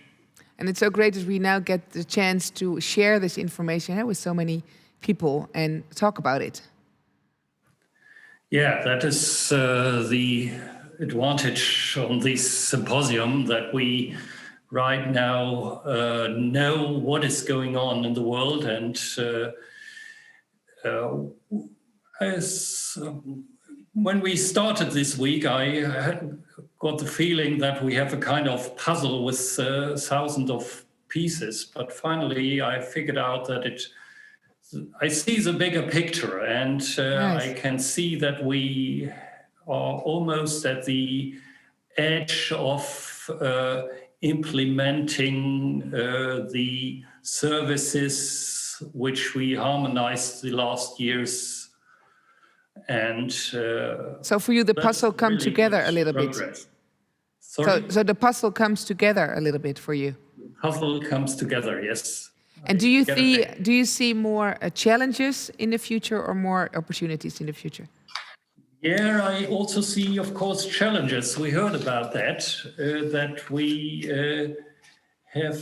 And it's so great that we now get the chance to share this information with so many people and talk about it. Yeah, that is the advantage on this symposium, that we right now know what is going on in the world, and when we started this week, I got the feeling that we have a kind of puzzle with thousands of pieces, but finally I figured out that I see the bigger picture, and Nice. I can see that we are almost at the edge of implementing the services which we harmonized the last years. And so for you, the puzzle comes really together a good little progress. bit. Sorry? So the puzzle comes together a little bit for you. Puzzle comes together, yes. And do you see more challenges in the future or more opportunities in the future? Yeah, I also see, of course, challenges. We heard about that, that we have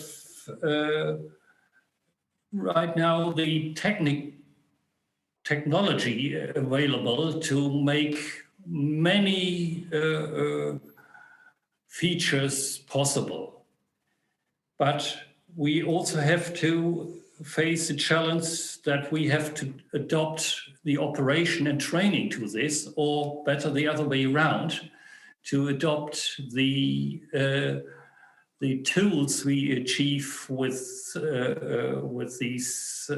right now the technology available to make many features possible. But we also have to face the challenge that we have to adopt the operation and training to this, or better, the other way around, to adopt the tools we achieve with these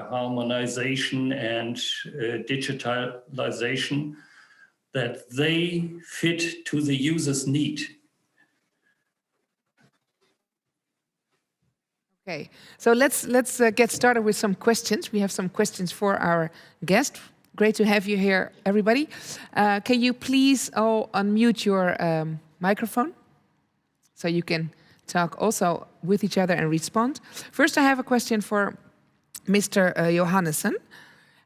harmonization and digitalization, that they fit to the user's need. Okay, so let's get started with some questions. We have some questions for our guest. Great to have you here, everybody. Can you please all unmute your microphone so you can talk also with each other and respond? First, I have a question for Mr. Johannessen.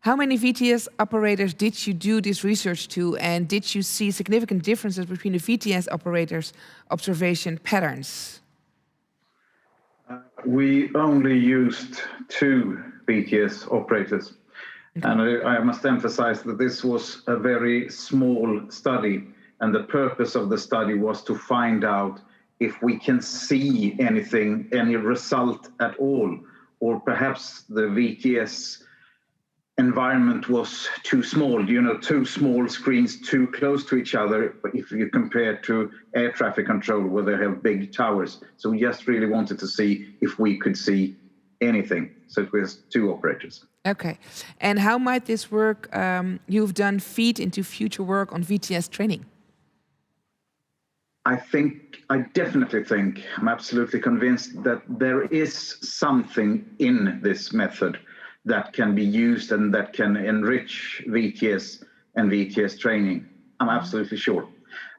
How many VTS operators did you do this research to, and did you see significant differences between the VTS operators' observation patterns? We only used 2 VTS operators. Okay. And I must emphasize that this was a very small study, and the purpose of the study was to find out if we can see anything, any result at all, or perhaps the VTS environment was too small, 2 small screens too close to each other, if you compare to air traffic control where they have big towers. So we just really wanted to see if we could see anything. So it was 2 operators. Okay. And how might this work you've done feed into future work on VTS training? I definitely think, I'm absolutely convinced that there is something in this method that can be used and that can enrich VTS and VTS training. I'm absolutely sure.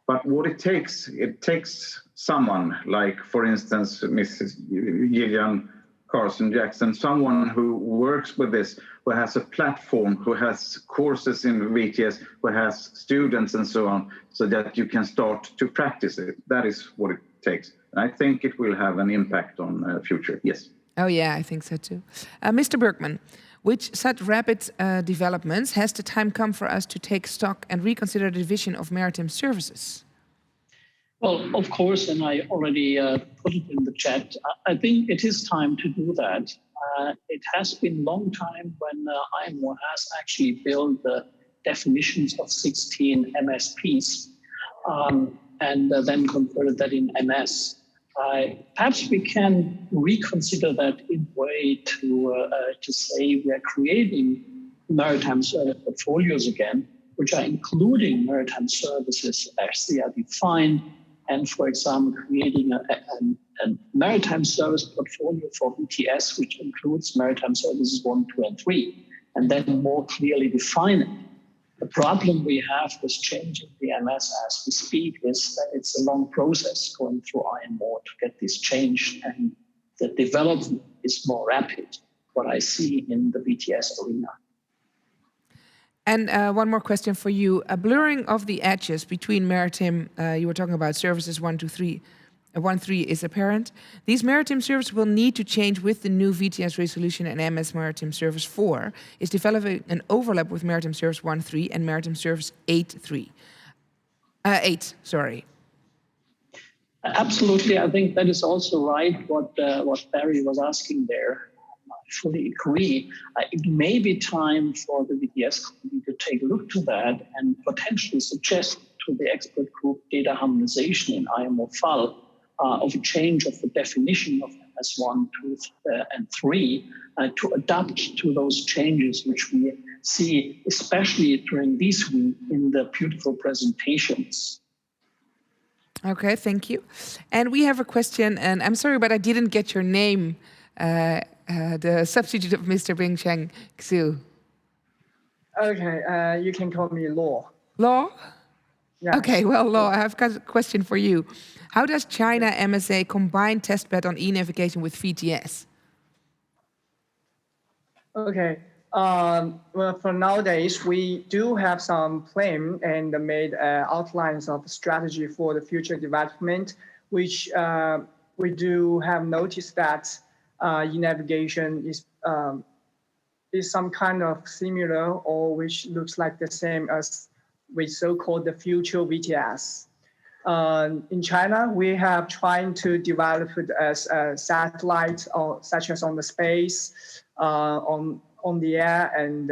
But what it takes someone like, for instance, Mrs. Gillian Carson Jackson, someone who works with this, who has a platform, who has courses in VTS, who has students and so on, so that you can start to practice it. That is what it takes. And I think it will have an impact on the future, yes. Oh yeah, I think so too. Mr. Bergman, with such rapid developments, has the time come for us to take stock and reconsider the division of maritime services? Well, of course, and I already put it in the chat. I think it is time to do that. It has been a long time when IMO has actually built the definitions of 16 MSPs and then converted that in MS. Perhaps we can reconsider that in a way to say we are creating maritime service portfolios again, which are including maritime services as they are defined, and, for example, creating a maritime service portfolio for VTS, which includes maritime services 1, 2, and 3, and then more clearly define it. The problem we have with changing the MS as we speak is that it's a long process going through IMO to get this changed, and the development is more rapid, what I see in the VTS arena. And one more question for you. A blurring of the edges between maritime, you were talking about services 1, 2, 3, 1, 3 is apparent. These maritime services will need to change with the new VTS resolution, and MS Maritime Service 4 is developing an overlap with Maritime Service 1.3 and Maritime Service 8.3. 8, sorry. Absolutely, I think that is also right, what Barry was asking there. I fully agree. It may be time for the VTS committee to take a look to that and potentially suggest to the expert group data harmonization in IMO FAL of a change of the definition of MS1, 2, and 3 to adapt to those changes which we see, especially during this week in the beautiful presentations. Okay, thank you. And we have a question, and I'm sorry, but I didn't get your name, the substitute of Mr. Bingcheng Xu. Okay, you can call me Law. Law? Yeah. Okay, well, Law, I have got a question for you. How does China MSA combine testbed on e-navigation with VTS? Okay. Well, for nowadays, we do have some plan and made outlines of strategy for the future development, which we do have noticed that e-navigation is some kind of similar or which looks like the same as we so-called the future VTS. In China, we have trying to develop it as a satellite, or such as on the space, on the air, and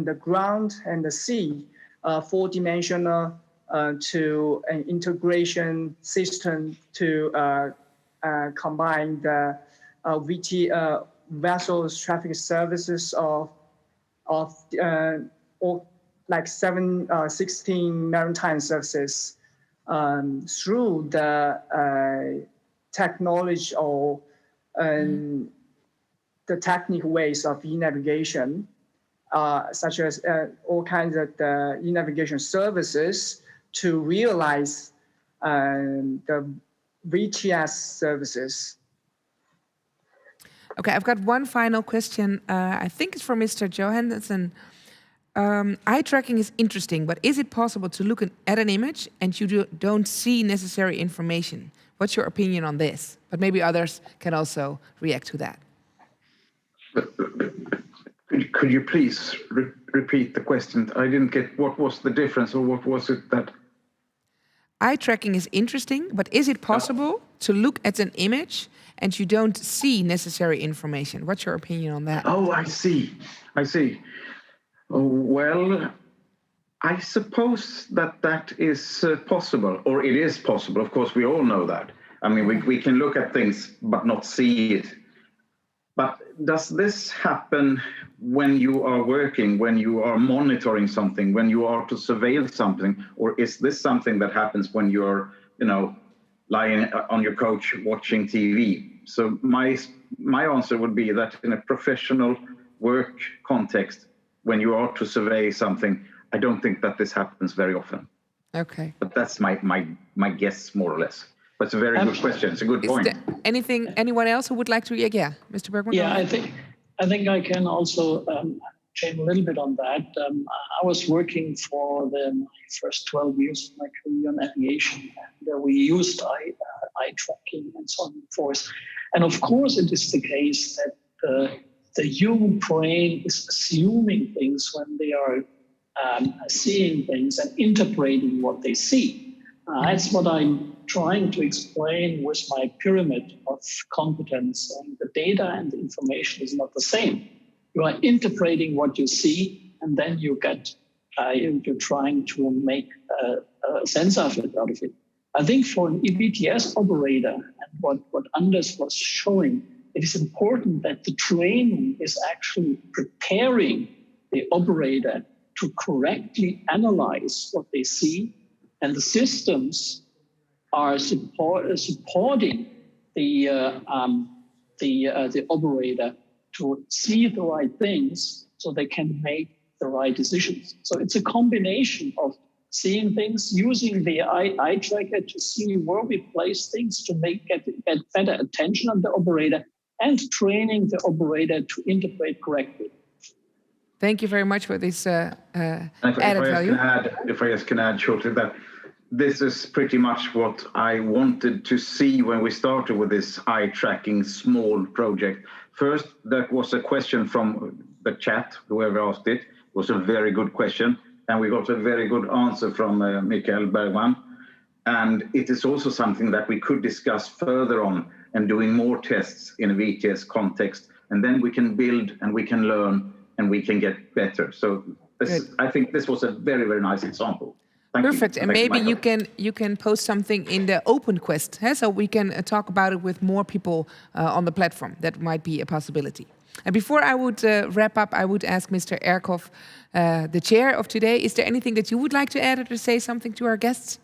the ground and the sea, 4-dimensional to an integration system to combine the vessels traffic services of like 16 maritime services through the technology or the technical ways of e-navigation, such as all kinds of the e-navigation services to realize the VTS services. Okay, I've got one final question. I think it's for Mr. Johannesson. Eye tracking is interesting, but is it possible to look at an image and you don't see necessary information? What's your opinion on this? But maybe others can also react to that. Could you please repeat the question? I didn't get what was the difference, or what was it that... Eye tracking is interesting, but is it possible to look at an image and you don't see necessary information? What's your opinion on that? Oh, I see. Well, I suppose that is possible, or it is possible. Of course, we all know that. I mean, we can look at things but not see it. But does this happen when you are working, when you are monitoring something, when you are to surveil something, or is this something that happens when you're, lying on your couch watching TV? So my answer would be that in a professional work context, when you are to survey something, I don't think that this happens very often. Okay. But that's my guess, more or less. But it's a very good question. It's a good point. Anyone else who would like to react? Yeah, Mr. Bergman. Yeah, I think I can also change a little bit on that. I was working for my first 12 years of my career in aviation, and we used eye tracking and so on and forth. And of course, it is the case that the human brain is assuming things when they are seeing things and interpreting what they see. That's what I'm trying to explain with my pyramid of competence. And the data and the information is not the same. You are interpreting what you see, and then you get you're trying to make a sense of it out of it. I think for an EVTS operator, and what Anders was showing, it is important that the training is actually preparing the operator to correctly analyze what they see, and the systems are supporting the operator to see the right things so they can make the right decisions. So it's a combination of seeing things, using the eye tracker to see where we place things to get better attention on the operator, and training the operator to interpret correctly. Thank you very much for this added value. If I just can add shortly that this is pretty much what I wanted to see when we started with this eye tracking small project. First, that was a question from the chat, whoever asked it. Was a very good question, and we got a very good answer from Mikael Bergman. And it is also something that we could discuss further on and doing more tests in a VTS context, and then we can build and we can learn and we can get better. So I think this was a very, very nice example. Perfect, and maybe you can post something in the open quest, so we can talk about it with more people on the platform. That might be a possibility. And before I would wrap up, I would ask Mr. Erkhoff, the chair of today, is there anything that you would like to add or to say something to our guests?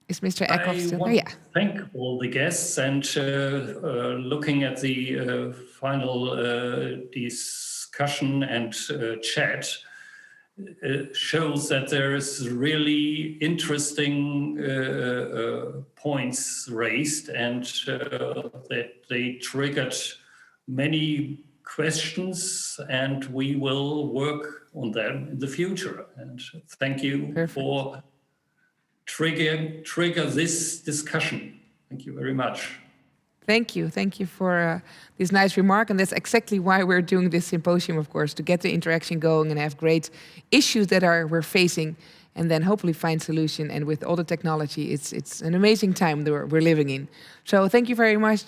Is Mr. Erkhoff still there? Yeah. Thank all the guests, and looking at the final discussion and chat, shows that there is really interesting points raised, and that they triggered many questions, and we will work on them in the future. And thank you for trigger this discussion. Thank you very much. Thank you for this nice remark, and that's exactly why we're doing this symposium, of course, to get the interaction going and have great issues that we're facing, and then hopefully find solution. And with all the technology, it's an amazing time that we're living in. So thank you very much,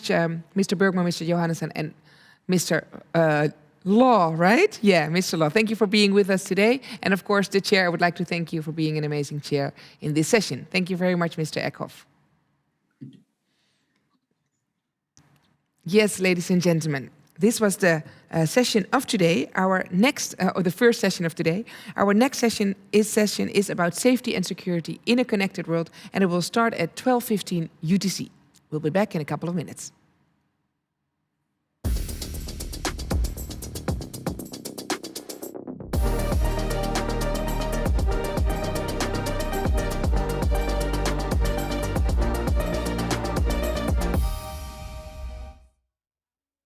Mr. Bergman, Mr. Johannesson, and Mr. Law, right? Yeah, Mr. Law. Thank you for being with us today, and of course, the chair. I would like to thank you for being an amazing chair in this session. Thank you very much, Mr. Erkhoff. Yes, ladies and gentlemen, this was the session of today. Our next, or the first session of today. Our next session is about safety and security in a connected world, and it will start at 12:15 UTC. We'll be back in a couple of minutes.